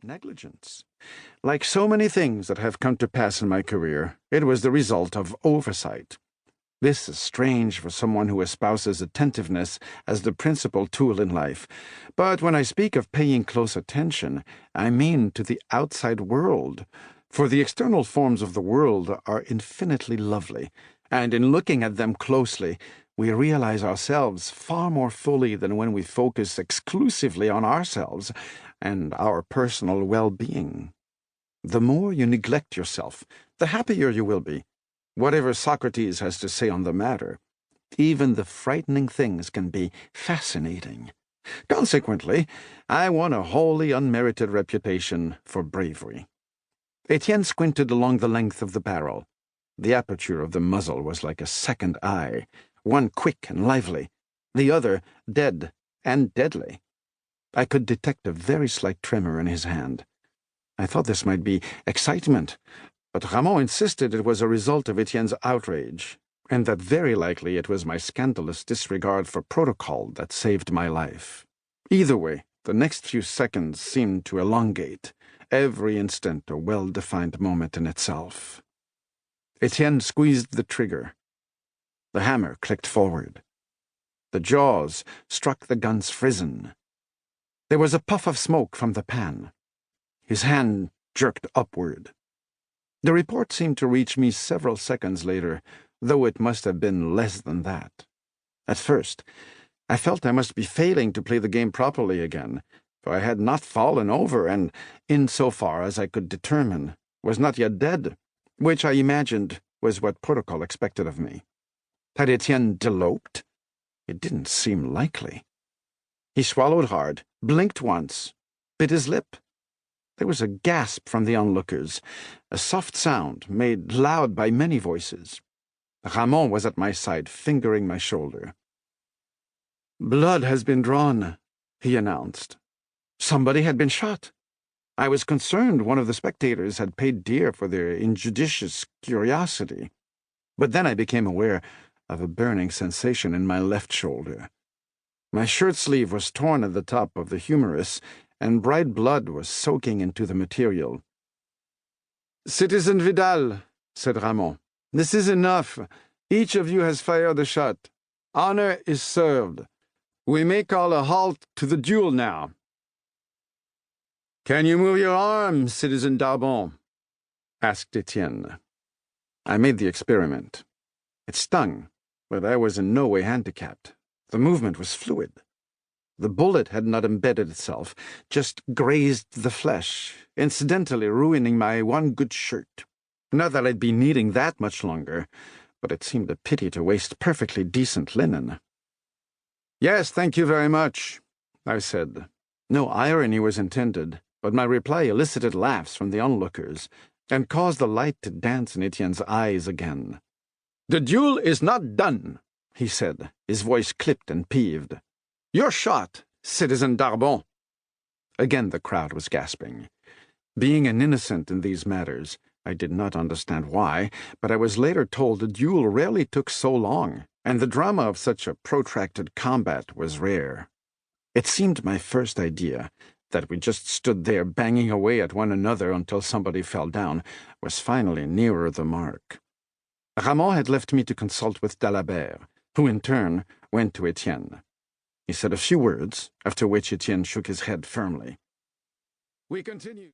negligence. Like so many things that have come to pass in my career, it was the result of oversight. This is strange for someone who espouses attentiveness as the principal tool in life, but when I speak of paying close attention, I mean to the outside world, for the external forms of the world are infinitely lovely, and in looking at them closely, we realize ourselves far more fully than when we focus exclusively on ourselves and our personal well-being. The more you neglect yourself, the happier you will be. Whatever Socrates has to say on the matter, even the frightening things can be fascinating. Consequently, I won a wholly unmerited reputation for bravery. Etienne squinted along the length of the barrel. The aperture of the muzzle was like a second eye, one quick and lively, the other dead and deadly. I could detect a very slight tremor in his hand. I thought this might be excitement, but Ramon insisted it was a result of Etienne's outrage, and that very likely it was my scandalous disregard for protocol that saved my life. Either way, the next few seconds seemed to elongate, every instant a well-defined moment in itself. Etienne squeezed the trigger. The hammer clicked forward. The jaws struck the gun's frizzen. There was a puff of smoke from the pan. His hand jerked upward. The report seemed to reach me several seconds later, though it must have been less than that. At first, I felt I must be failing to play the game properly again, for I had not fallen over and, insofar as I could determine, was not yet dead, which I imagined was what protocol expected of me. Had Etienne eloped? It didn't seem likely. He swallowed hard, blinked once, bit his lip. There was a gasp from the onlookers, a soft sound made loud by many voices. Ramon was at my side, fingering my shoulder. "Blood has been drawn," he announced. Somebody had been shot. I was concerned one of the spectators had paid dear for their injudicious curiosity. But then I became aware of a burning sensation in my left shoulder. My shirt sleeve was torn at the top of the humerus, and bright blood was soaking into the material. "Citizen Vidal," said Ramon, "this is enough. Each of you has fired a shot. Honor is served. We may call a halt to the duel now." "Can you move your arm, Citizen Darbon?" asked Etienne. I made the experiment. It stung, but I was in no way handicapped. The movement was fluid. The bullet had not embedded itself, just grazed the flesh, incidentally ruining my one good shirt. Not that I'd be needing that much longer, but it seemed a pity to waste perfectly decent linen. "Yes, thank you very much," I said. No irony was intended, but my reply elicited laughs from the onlookers, and caused the light to dance in Etienne's eyes again. "The duel is not done," he said, his voice clipped and peeved. "Your shot, Citizen Darbon." Again the crowd was gasping. Being an innocent in these matters, I did not understand why, but I was later told the duel rarely took so long, and the drama of such a protracted combat was rare. It seemed my first idea, that we just stood there banging away at one another until somebody fell down, was finally nearer the mark. Ramon had left me to consult with Dalabert, who in turn went to Etienne. He said a few words, after which Etienne shook his head firmly. "We continue."